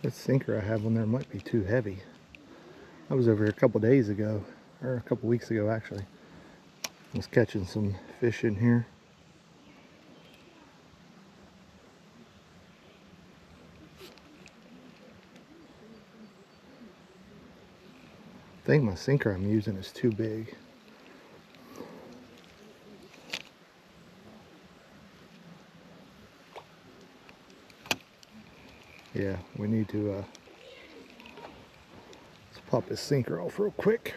That sinker I have on there might be too heavy. I was over here a couple days ago, or a couple weeks ago actually. I was catching some fish in here. I think my sinker I'm using is too big. Yeah, we need to let's pop this sinker off real quick.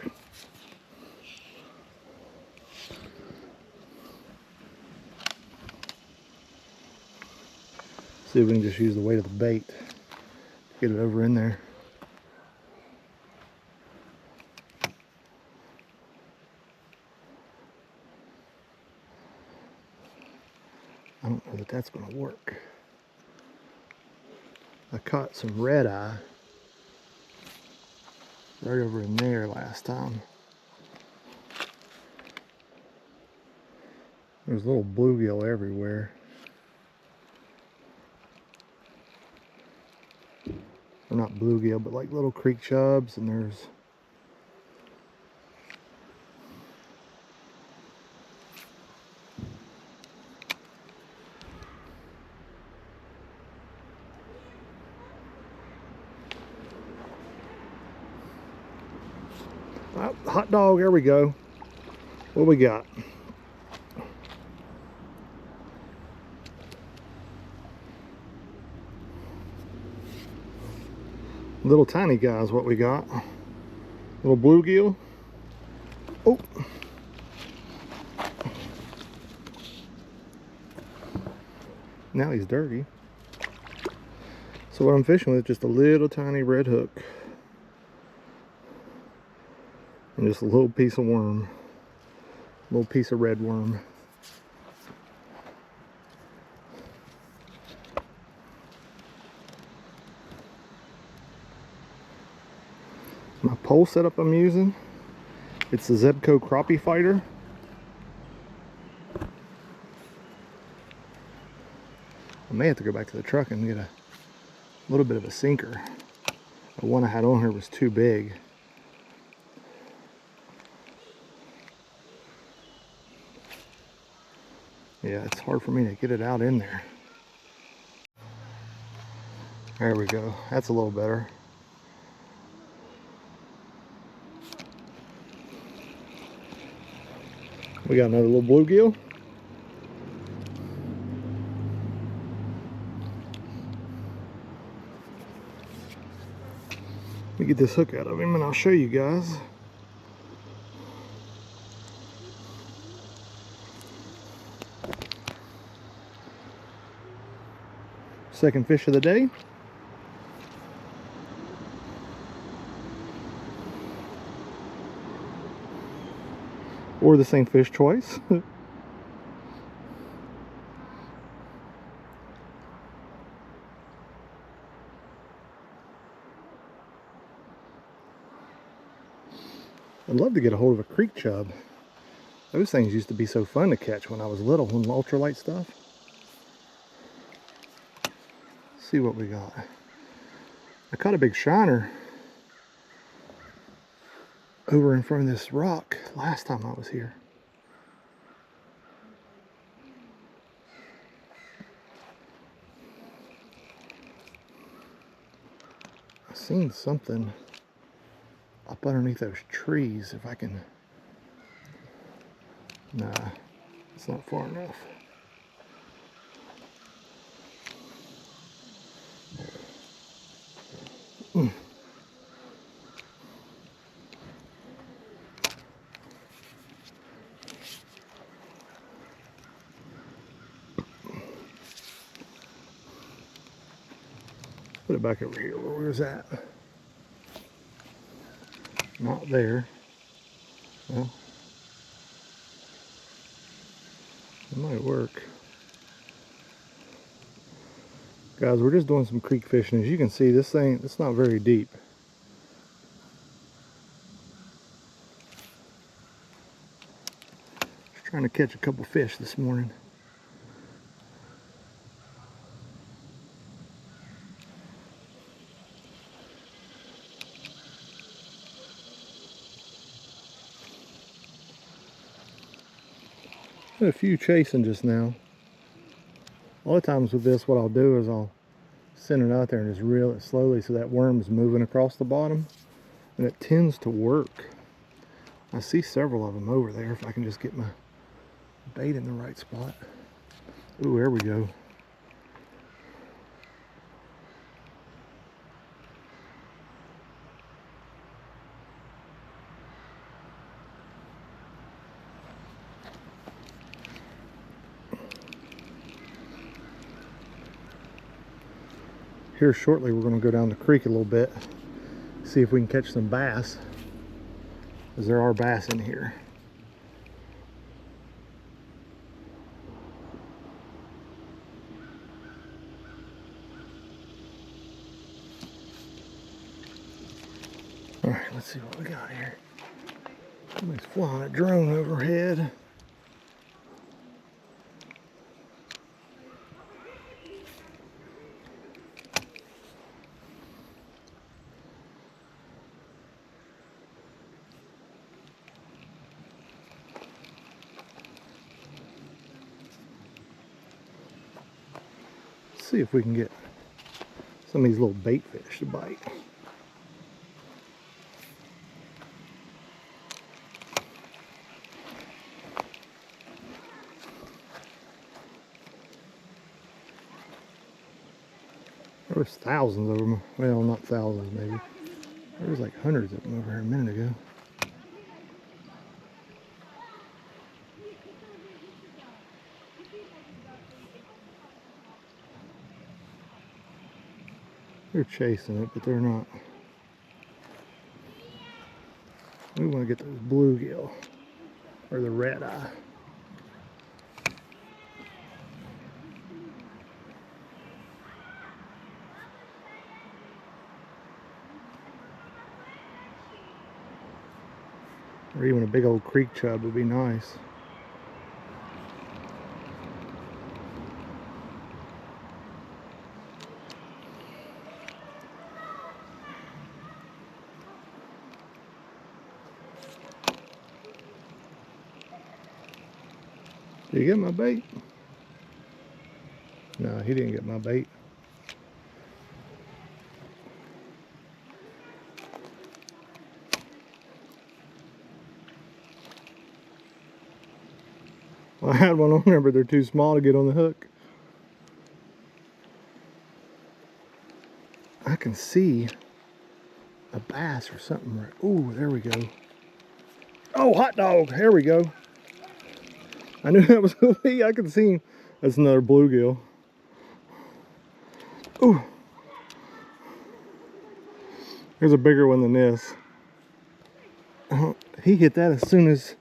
See if we can just use the weight of the bait to get it over in there. I don't know that that's going to work. I caught some red eye right over in there last time. There's little bluegill everywhere. Or not bluegill, but like little creek chubs, and there's hot dog. There we go. What we got? Little tiny guys, what we got? Little bluegill. Oh. Now he's dirty. So what I'm fishing with is just a little tiny red hook. And just a little piece of worm. A little piece of red worm. My pole setup I'm using, it's the Zebco Crappie Fighter. I may have to go back to the truck and get a little bit of a sinker. The one I had on here was too big. Yeah, it's hard for me to get it out in there. There we go. That's a little better. We got another little bluegill. Let me get this hook out of him and I'll show you guys. Second fish of the day. Or the same fish twice. I'd love to get a hold of a creek chub. Those things used to be so fun to catch when I was little, on ultralight stuff. Let's see what we got. I caught a big shiner over in front of this rock last time I was here. I seen something up underneath those trees. If I can, nah, it's not far enough. Put it back over here. Where was that? Not there. Well, it might work. Guys, we're just doing some creek fishing. As you can see, this thing, it's not very deep. Just trying to catch a couple fish this morning. A few chasing just now. A lot of times with this, what I'll do is I'll send it out there and just reel it slowly so that worm's moving across the bottom, and it tends to work. I see several of them over there if I can just get my bait in the right spot. Ooh, there we go. Here shortly we're going to go down the creek a little bit, see if we can catch some bass, because there are bass in here. All right, let's see what we got here. Somebody's flying a drone overhead. See if we can get some of these little bait fish to bite. There was thousands of them. Well, not thousands maybe. There was like hundreds of them over here a minute ago. They're chasing it, but they're not. We want to get those bluegill or the red eye. Or even a big old creek chub would be nice. Did you get my bait? No, he didn't get my bait. Well, I had one on there, but they're too small to get on the hook. I can see a bass or something right. Ooh, there we go. Oh, hot dog. There we go. I knew that was going to be. I could see him. That's another bluegill. Ooh. There's a bigger one than this. He hit that as soon as...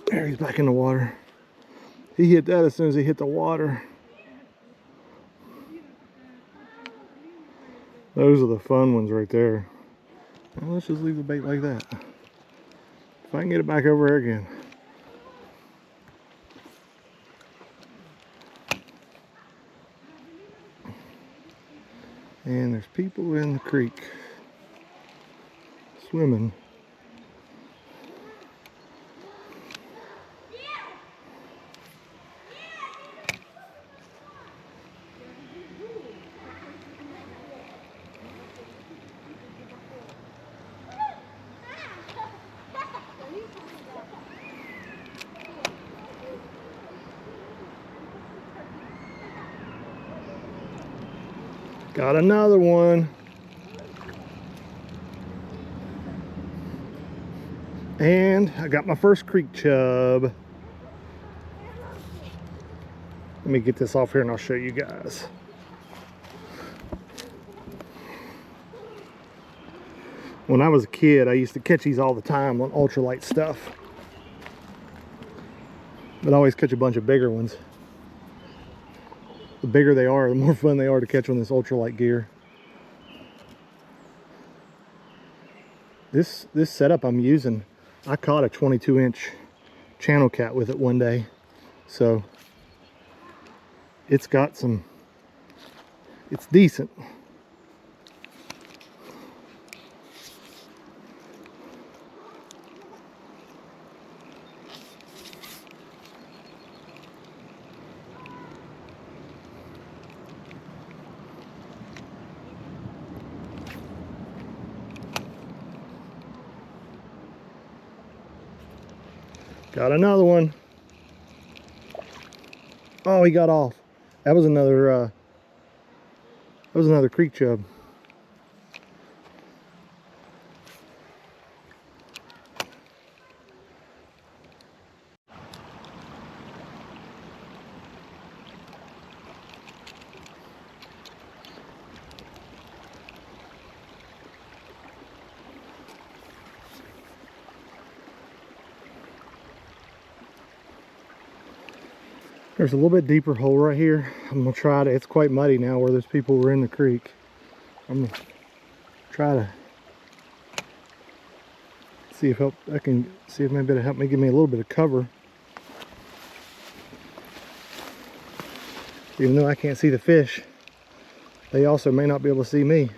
There, he's back in the water. He hit that as soon as he hit the water. Those are the fun ones right there. Well, let's just leave the bait like that. If I can get it back over there again. And there's people in the creek swimming. Got another one. And I got my first creek chub. Let me get this off here and I'll show you guys. When I was a kid, I used to catch these all the time on ultralight stuff. But I always catch a bunch of bigger ones. The bigger they are, the more fun they are to catch on this ultralight gear. This setup I'm using, I caught a 22-inch channel cat with it one day. So it's got some, it's decent. Got another one. Oh, he got off. That was another creek chub. There's a little bit deeper hole right here. I'm gonna try to, it's quite muddy now where those people were in the creek. I'm gonna try to see if I can see if maybe it'll help me give me a little bit of cover. Even though I can't see the fish, they also may not be able to see me.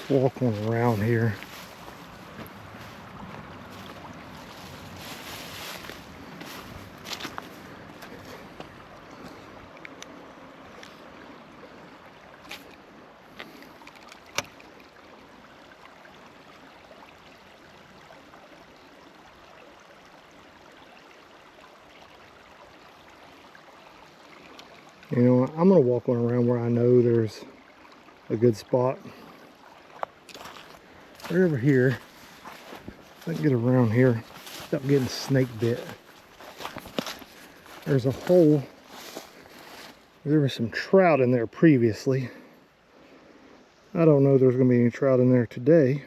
Walk on around here. You know, I'm gonna walk on around where I know there's a good spot. Right over here, if I can get around here without getting snake bit. There's a hole. There was some trout in there previously. I don't know if there's going to be any trout in there today.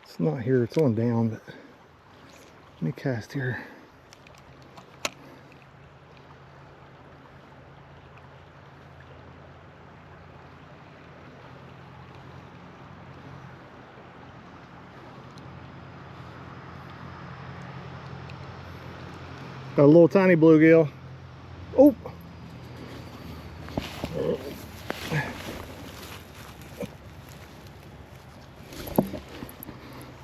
It's not here, it's on down, but let me cast here. Got a little tiny bluegill. Oh!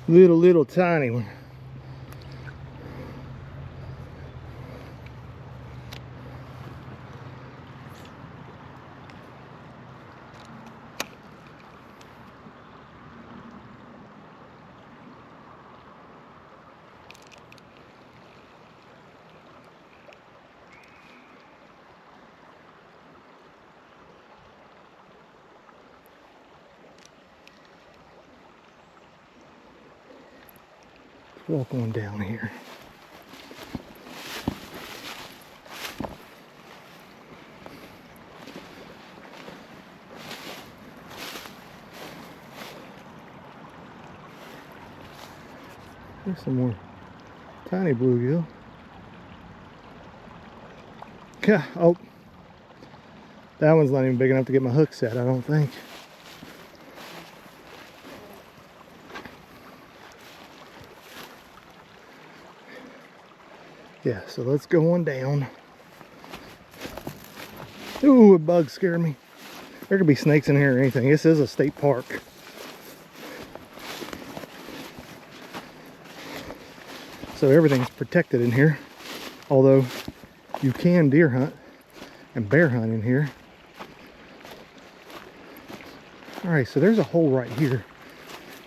Little tiny one. Walk on down here. There's some more tiny bluegill. Oh, that one's not even big enough to get my hook set, I don't think. Yeah, so let's go on down. Ooh, a bug scared me. There could be snakes in here or anything. This is a state park. So everything's protected in here. Although you can deer hunt and bear hunt in here. All right, so there's a hole right here.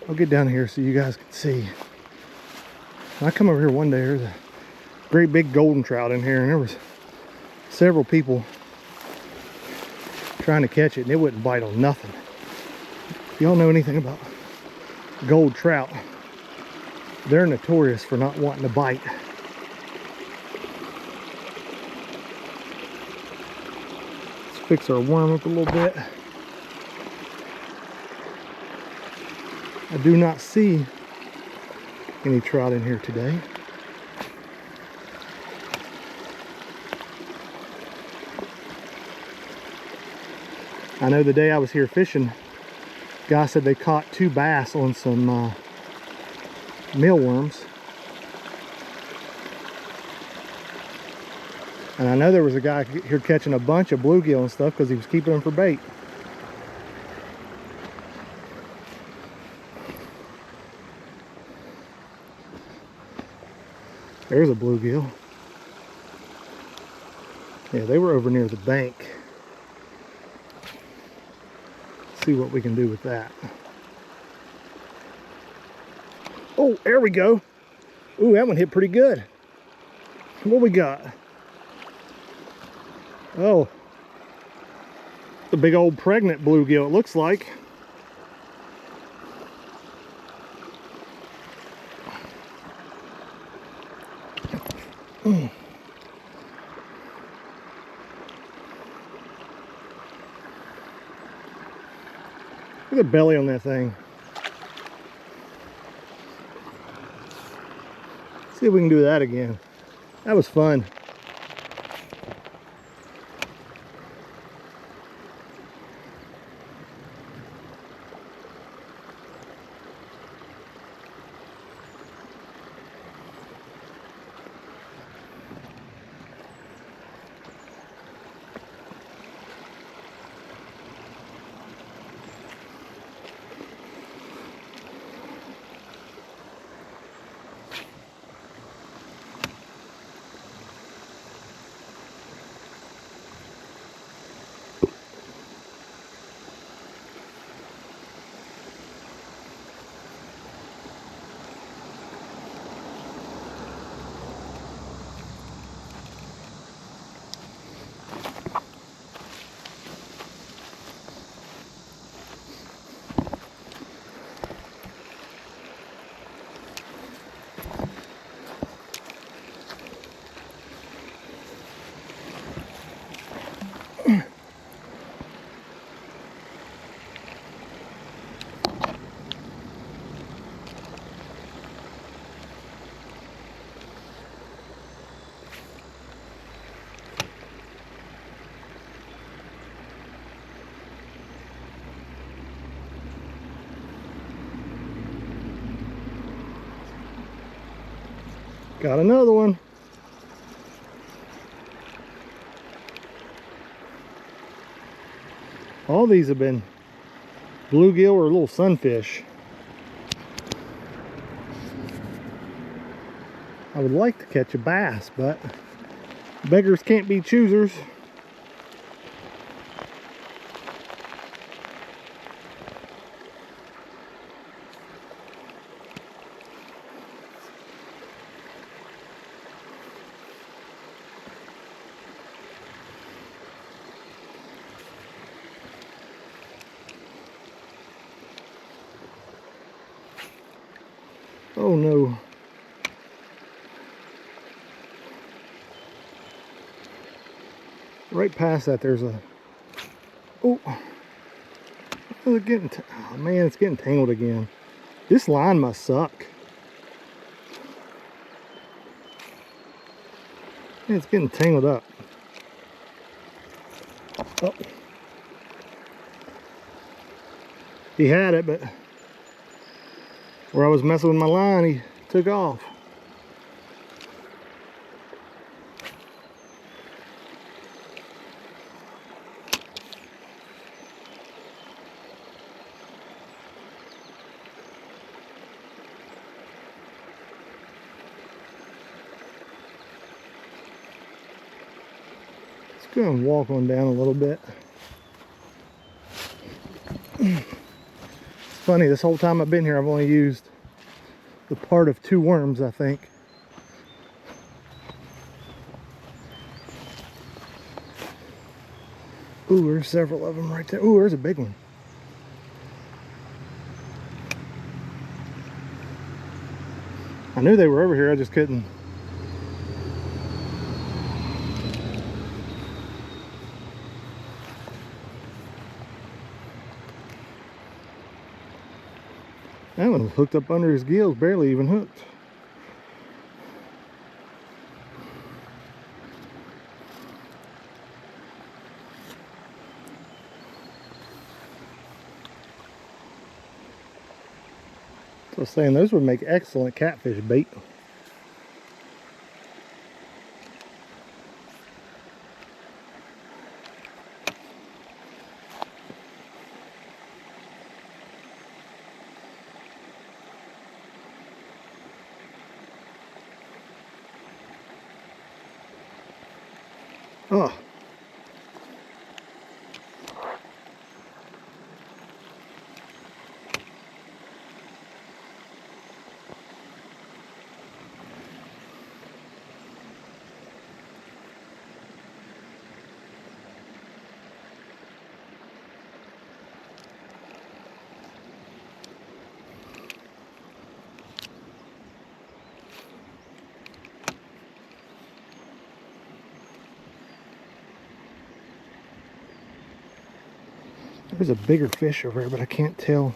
I'll get down here so you guys can see. When I come over here one day, there's a great big golden trout in here, and there was several people trying to catch it, and it wouldn't bite on nothing. If y'all know anything about gold trout. They're notorious for not wanting to bite. Let's fix our worm up a little bit. I do not see any trout in here today. I know the day I was here fishing, guy said they caught 2 bass on some mealworms. And I know there was a guy here catching a bunch of bluegill and stuff because he was keeping them for bait. There's a bluegill. Yeah, they were over near the bank. Let's see what we can do with that. Oh, there we go. Ooh, that one hit pretty good. What we got? Oh, the big old pregnant bluegill, it looks like. Look at the belly on that thing. See if we can do that again. That was fun. Got another one. All these have been bluegill or little sunfish. I would like to catch a bass, but beggars can't be choosers. Oh no. Right past that there's a, oh man, it's getting tangled again. This line must suck. Yeah, it's getting tangled up. Oh. He had it, but where I was messing with my line, he took off. Let's go and walk on down a little bit. It's funny, this whole time I've been here, I've only used the part of 2 worms, I think. Ooh, there's several of them right there. Ooh, there's a big one. I knew they were over here, I just couldn't. That one was hooked up under his gills, barely even hooked. So I was saying those would make excellent catfish bait. Oh. There's a bigger fish over there, but I can't tell.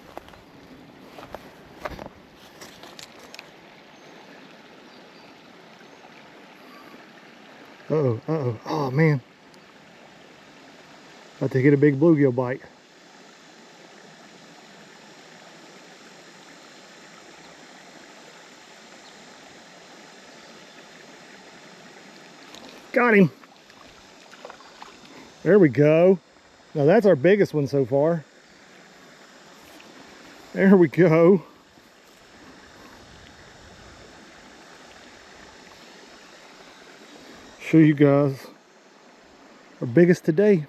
Uh-oh, uh-oh. Oh, man. About to get a big bluegill bite. Got him. There we go. Now that's our biggest one so far. There we go. Show you guys our biggest today.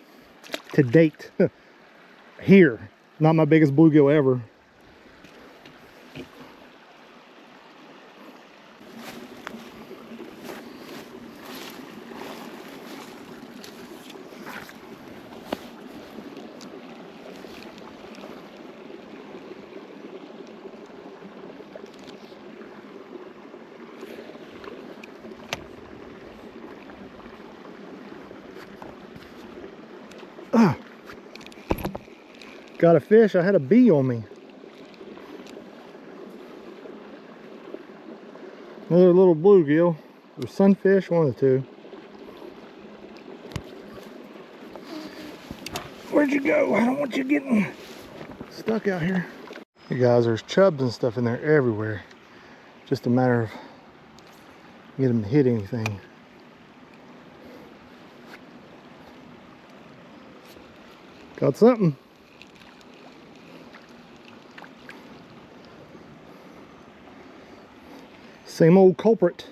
To date. Here. Not my biggest bluegill ever. Got a fish. I had a bee on me. Another little bluegill or sunfish, one of the two. Where'd you go? I don't want you getting stuck out here. You guys, there's chubs and stuff in there everywhere. Just a matter of getting them to hit anything. Got something. Same old culprit.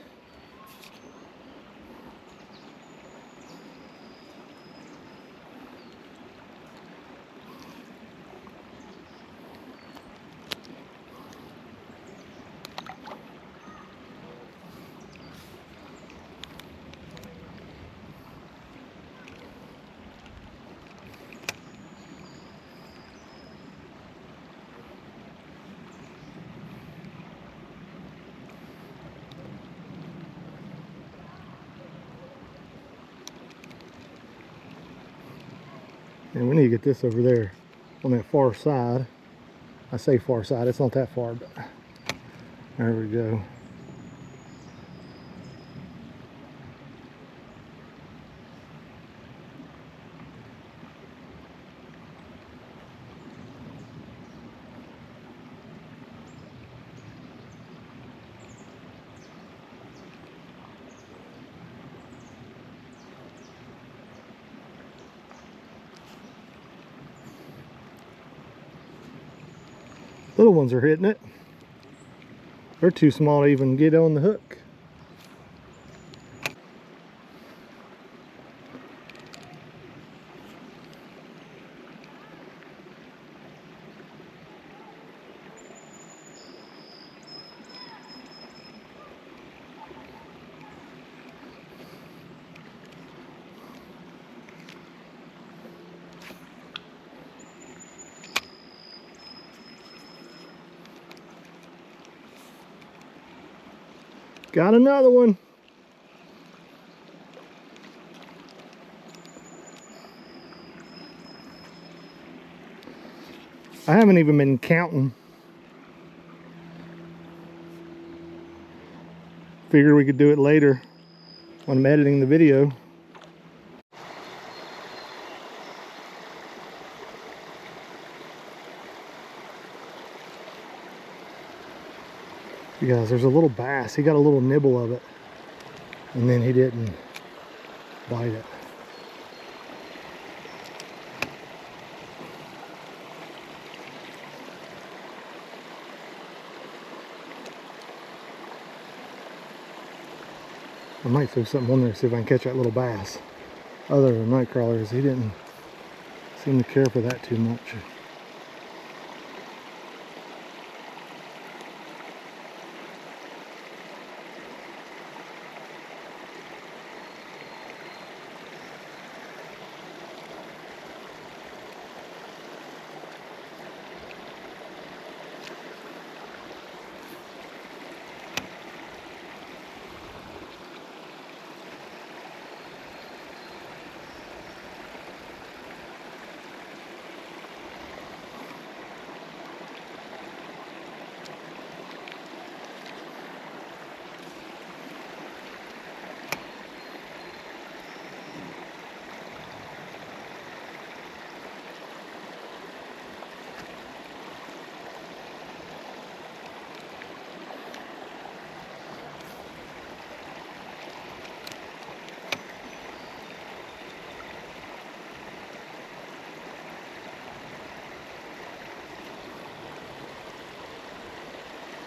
And we need to get this over there on that far side. I say far side, it's not that far, but there we go. Little ones are hitting it. They're too small to even get on the hook. Got another one. I haven't even been counting. Figure we could do it later when I'm editing the video. You guys, there's a little bass. He got a little nibble of it, and then he didn't bite it. I might throw something on there to see if I can catch that little bass. Other than night crawlers, he didn't seem to care for that too much.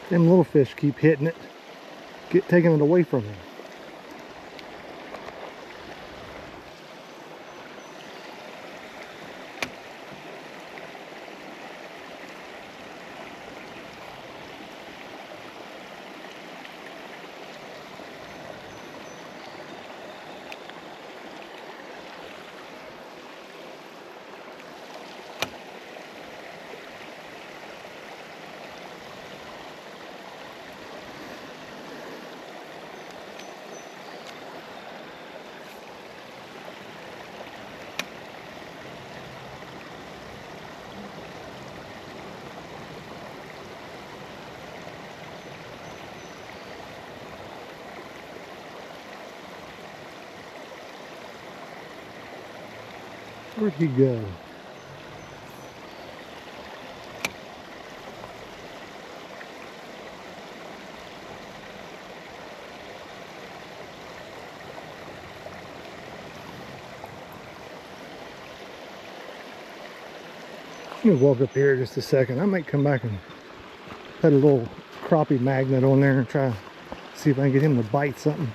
Them little fish keep hitting it, taking it away from him. Where'd he go? I'm gonna walk up here just a second. I might come back and put a little crappie magnet on there and try to see if I can get him to bite something.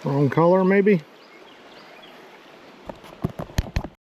Wrong color maybe.